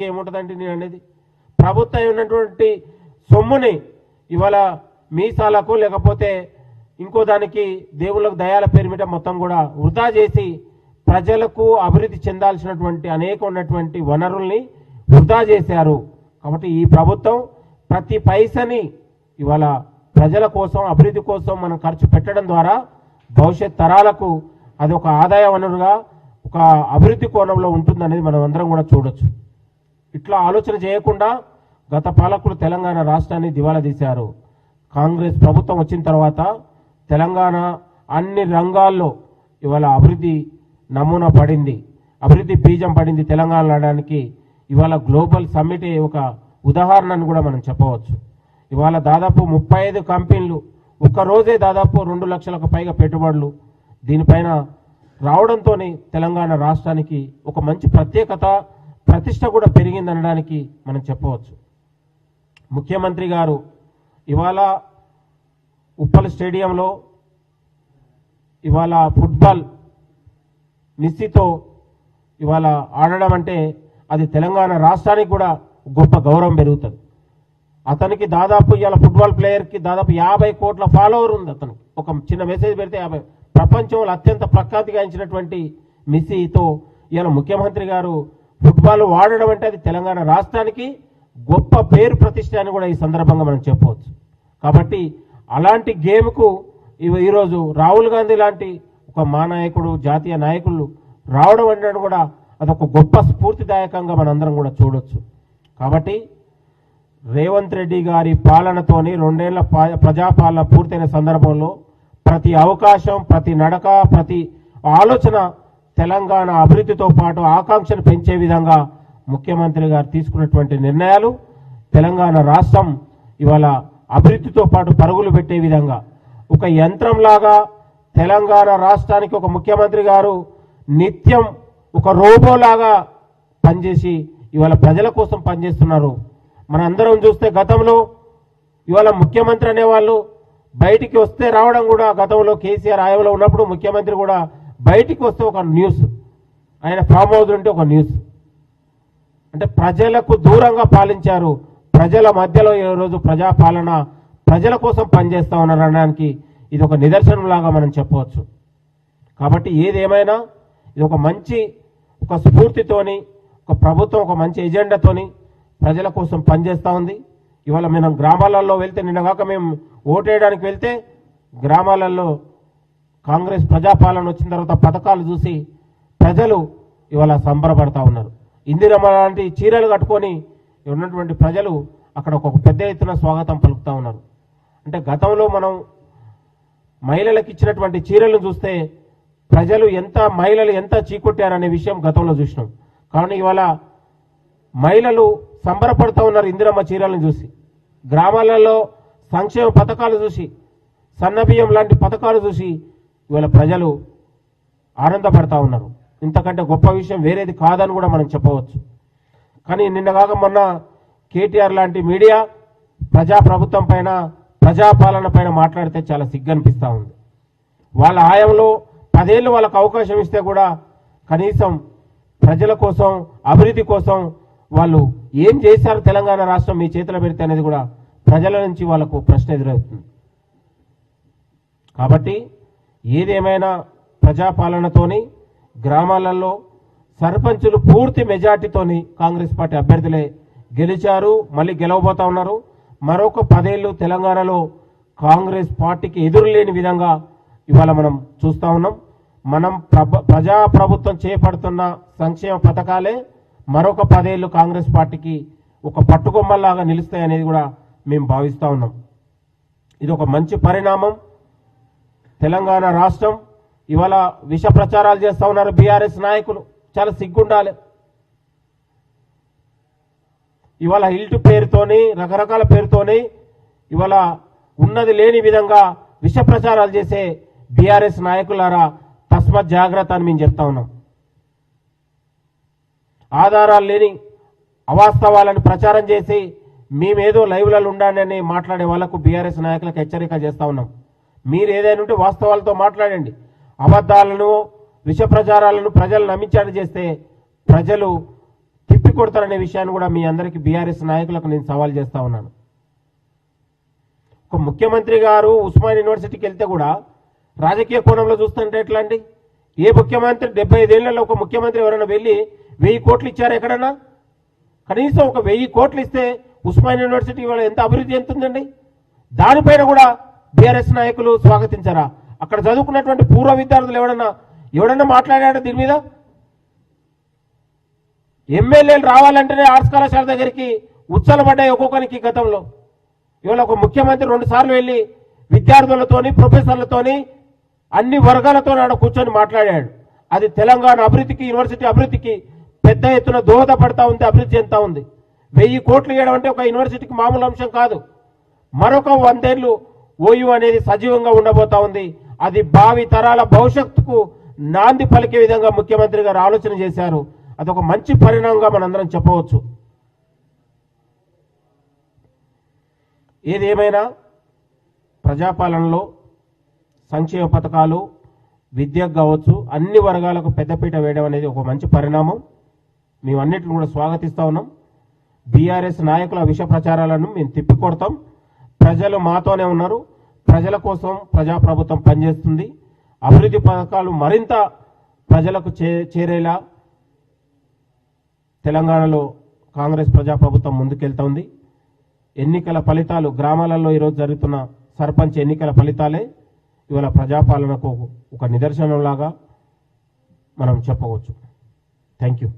ఏముంటుందంటే నేను అనేది ప్రభుత్వం ఉన్నటువంటి సొమ్ముని ఇవాళ మీసాలకు లేకపోతే ఇంకో దానికి దేవుళ్ళకు దయాల పేరు మీద మొత్తం కూడా వృధా చేసి ప్రజలకు అభివృద్ధి చెందాల్సినటువంటి అనేక ఉన్నటువంటి వనరుల్ని వృధా చేశారు. కాబట్టి ఈ ప్రభుత్వం ప్రతి పైసని ఇవాళ ప్రజల కోసం అభివృద్ధి కోసం మనం ఖర్చు పెట్టడం ద్వారా భవిష్యత్ తరాలకు అది ఒక ఆదాయ వనరుగా ఒక అభివృద్ధి కోణంలో ఉంటుందనేది మనం అందరం కూడా చూడొచ్చు. ఇట్లా ఆలోచన చేయకుండా గత పాలకులు తెలంగాణ రాష్ట్రాన్ని దివాలా తీశారు. కాంగ్రెస్ ప్రభుత్వం వచ్చిన తర్వాత తెలంగాణ అన్ని రంగాల్లో ఇవాళ అభివృద్ధి నమూనా పడింది, అభివృద్ధి బీజం పడింది. తెలంగాణ నాడడానికి ఇవాళ గ్లోబల్ సమ్మిట్ ఒక ఉదాహరణను కూడా మనం చెప్పవచ్చు. ఇవాళ దాదాపు 35 కంపెనీలు ఒక్కరోజే దాదాపు 2 లక్షలకు పైగా పెట్టుబడులు దీనిపైన రావడంతో తెలంగాణ రాష్ట్రానికి ఒక మంచి ప్రత్యేకత ప్రతిష్ట కూడా పెరిగిందనడానికి మనం చెప్పవచ్చు. ముఖ్యమంత్రి గారు ఇవాళ ఉప్పల్ స్టేడియంలో ఇవాళ ఫుట్బాల్ నిస్సితో ఇవాళ ఆడడం అంటే అది తెలంగాణ రాష్ట్రానికి కూడా గొప్ప గౌరవం పెరుగుతుంది. అతనికి దాదాపు ఇవాళ ఫుట్బాల్ ప్లేయర్కి దాదాపు 50 కోట్ల ఫాలోవర్ ఉంది. అతనికి ఒక చిన్న మెసేజ్ పెడితే 50 ప్రపంచంలో అత్యంత ప్రఖ్యాతిగాంచినటువంటి మెస్సీతో ఇవాళ ముఖ్యమంత్రి గారు ఫుట్బాల్ వాడడం అంటే అది తెలంగాణ రాష్ట్రానికి గొప్ప పేరు ప్రతిష్ట అని కూడా ఈ సందర్భంగా మనం చెప్పవచ్చు. కాబట్టి అలాంటి గేమ్కు ఈరోజు రాహుల్ గాంధీ లాంటి ఒక నాయకుడు జాతీయ నాయకులు రావడం అంటే కూడా అదొక గొప్ప స్ఫూర్తిదాయకంగా మనందరం కూడా చూడొచ్చు. కాబట్టి రేవంత్ రెడ్డి గారి పాలనతోని 2 ఏళ్ల ప్రజాపాలన పూర్తయిన సందర్భంలో ప్రతి అవకాశం, ప్రతి నడక, ప్రతి ఆలోచన తెలంగాణ అభివృద్ధితో పాటు ఆకాంక్షను పెంచే విధంగా ముఖ్యమంత్రి గారు తీసుకున్నటువంటి నిర్ణయాలు తెలంగాణ రాష్ట్రం ఇవాళ అభివృద్ధితో పాటు పరుగులు పెట్టే విధంగా ఒక యంత్రంలాగా తెలంగాణ రాష్ట్రానికి ఒక ముఖ్యమంత్రి గారు నిత్యం ఒక రోబోలాగా పనిచేసి ఇవాళ ప్రజల కోసం పనిచేస్తున్నారు. మనందరం చూస్తే గతంలో ఇవాళ ముఖ్యమంత్రి అనేవాళ్ళు బయటికి వస్తే రావడం కూడా గతంలో కేసీఆర్ హయాంలో ఉన్నప్పుడు ముఖ్యమంత్రి కూడా బయటికి వస్తే ఒక న్యూస్, ఆయన ఫామ్ హౌస్ ఉంటే ఒక న్యూస్, అంటే ప్రజలకు దూరంగా పాలించారు. ప్రజల మధ్యలో ఈరోజు ప్రజాపాలన ప్రజల కోసం పనిచేస్తా ఉన్నారు అనడానికి ఇది ఒక నిదర్శనంలాగా మనం చెప్పవచ్చు. కాబట్టి ఏదేమైనా ఇది ఒక మంచి ఒక స్ఫూర్తితోని ఒక ప్రభుత్వం ఒక మంచి ఎజెండాతోని ప్రజల కోసం పనిచేస్తూ ఉంది. ఇవాళ మనం గ్రామాలలో వెళ్తే నిన్నగాక మేము ఓటేయడానికి వెళ్తే గ్రామాలలో కాంగ్రెస్ ప్రజాపాలన వచ్చిన తర్వాత పథకాలు చూసి ప్రజలు ఇవాళ సంబరపడతా ఉన్నారు. ఇందిరమ్మ లాంటి చీరలు కట్టుకొని ఉన్నటువంటి ప్రజలు అక్కడ ఒక పెద్ద ఎత్తున స్వాగతం పలుకుతూ ఉన్నారు. అంటే గతంలో మనం మహిళలకు ఇచ్చినటువంటి చీరలను చూస్తే ప్రజలు మహిళలు ఎంత చీకొట్టారనే విషయం గతంలో చూసినాం. కానీ ఇవాళ మహిళలు సంబరపడుతూ ఉన్నారు ఇందిరమ్మ చీరలను చూసి, గ్రామాలలో సంక్షేమ పథకాలు చూసి, సన్నబియ్యం లాంటి పథకాలు చూసి ఇవాళ ప్రజలు ఆనందపడతా ఉన్నారు. ఇంతకంటే గొప్ప విషయం వేరేది కాదని కూడా మనం చెప్పవచ్చు. కానీ నిన్నగాక మొన్న కేటీఆర్ లాంటి మీడియా ప్రజాప్రభుత్వం పైన ప్రజాపాలన పైన మాట్లాడితే చాలా సిగ్గనిపిస్తూ ఉంది. వాళ్ళ హయాంలో 10 ఏళ్ళు వాళ్ళకు అవకాశం ఇస్తే కూడా కనీసం ప్రజల కోసం అభివృద్ధి కోసం వాళ్ళు ఏం చేశారు తెలంగాణ రాష్ట్రం మీ చేతిలో పెడితే అనేది కూడా ప్రజల నుంచి వాళ్ళకు ప్రశ్న ఎదురవుతుంది. కాబట్టి ఏదేమైనా ప్రజాపాలనతోని గ్రామాలలో సర్పంచులు పూర్తి మెజార్టీతోని కాంగ్రెస్ పార్టీ అభ్యర్థులే గెలిచారు, మళ్ళీ గెలవబోతా ఉన్నారు. మరొక 10 ఏళ్ళు తెలంగాణలో కాంగ్రెస్ పార్టీకి ఎదురులేని విధంగా ఇవాళ మనం చూస్తూ ఉన్నాం. మనం ప్రజాప్రభుత్వం చేపడుతున్న సంక్షేమ పథకాలే మరొక 10 ఏళ్ళు కాంగ్రెస్ పార్టీకి ఒక పట్టుకొమ్మల్లాగా నిలుస్తాయనేది కూడా మేము భావిస్తూ ఉన్నాం. ఇది ఒక మంచి పరిణామం. తెలంగాణ రాష్ట్రం ఇవాళ విష ప్రచారాలు చేస్తూ ఉన్నారు బీఆర్ఎస్ నాయకులు, చాలా సిగ్గుండాలి. ఇవాళ హిల్ట్ పేరుతోని రకరకాల పేరుతోని ఇవాళ ఉన్నది లేని విధంగా విష ప్రచారాలు చేసే బీఆర్ఎస్ నాయకులారా తస్మత్ జాగ్రత్త అని మేము చెప్తా ఉన్నాం. ఆధారాలు లేని అవాస్తవాలను ప్రచారం చేసి మేమేదో లైవ్లలో ఉండాలని మాట్లాడే వాళ్లకు బీఆర్ఎస్ నాయకులకు హెచ్చరిక చేస్తా ఉన్నాం. మీరు ఏదైనా ఉంటే వాస్తవాలతో మాట్లాడండి. అబద్ధాలను విష ప్రచారాలను ప్రజలు నమ్మించాడు చేస్తే ప్రజలు తిప్పి కొడతారనే విషయాన్ని కూడా మీ అందరికీ బీఆర్ఎస్ నాయకులకు నేను సవాల్ చేస్తా ఉన్నాను. ఒక ముఖ్యమంత్రి గారు ఉస్మాన్ యూనివర్సిటీకి వెళ్తే కూడా రాజకీయ కోణంలో చూస్తుంటే ఎట్లా అండి? ఏ ముఖ్యమంత్రి 75 ఏళ్లలో ఒక ముఖ్యమంత్రి ఎవరైనా వెళ్ళి 1000 కోట్లు ఇచ్చారు ఎక్కడన్నా? కనీసం ఒక 1000 కోట్లు ఇస్తే ఉస్మాన్ యూనివర్సిటీ వాళ్ళు ఎంత అభివృద్ధి చెందుతుందండి? దానిపైన కూడా బీఆర్ఎస్ నాయకులు స్వాగతించారా? అక్కడ చదువుకున్నటువంటి పూర్వ విద్యార్థులు ఎవడన్నా మాట్లాడాడు దీని మీద? ఎమ్మెల్యేలు రావాలంటేనే ఆర్ట్స్ కళాశాల దగ్గరికి ఉచ్చలబడ్డాయి ఒక్కొక్కరికి గతంలో. ఇవాళ ఒక ముఖ్యమంత్రి 2 సార్లు వెళ్ళి విద్యార్థులతోని ప్రొఫెసర్లతోని అన్ని వర్గాలతో ఆడ కూర్చొని మాట్లాడాడు. అది తెలంగాణ అభివృద్ధికి, యూనివర్సిటీ అభివృద్ధికి పెద్ద ఎత్తున దోహదపడతా ఉంది, అభివృద్ధి చెందుతా ఉంది. 1000 కోట్లు ఇవ్వడం అంటే ఒక యూనివర్సిటీకి మామూలు అంశం కాదు. మరొక 100 ఏళ్లు ఓయూ అనేది సజీవంగా ఉండబోతా ఉంది. అది భావి తరాల భవిష్యత్తుకు నాంది పలికే విధంగా ముఖ్యమంత్రి గారు ఆలోచన చేశారు. అదొక మంచి పరిణామంగా మనందరం చెప్పవచ్చు. ఏది ఏమైనా ప్రజాపాలనలో సంక్షేమ పథకాలు, విద్యకు కావచ్చు, అన్ని వర్గాలకు పెద్దపీట వేయడం అనేది ఒక మంచి పరిణామం. మేమన్నిటిని కూడా స్వాగతిస్తా ఉన్నాం. బీఆర్ఎస్ నాయకుల విష ప్రచారాలను మేము తిప్పికొడతాం. ప్రజలు మాతోనే ఉన్నారు. ప్రజల కోసం ప్రజాప్రభుత్వం పనిచేస్తుంది. అభివృద్ధి పథకాలు మరింత ప్రజలకు చేరేలా తెలంగాణలో కాంగ్రెస్ ప్రజాప్రభుత్వం ముందుకెళ్తోంది. ఎన్నికల ఫలితాలు గ్రామాలలో ఈరోజు జరుగుతున్న సర్పంచ్ ఎన్నికల ఫలితాలే ఇవాళ ప్రజాపాలనకు ఒక నిదర్శనంలాగా మనం చెప్పవచ్చు. Thank you.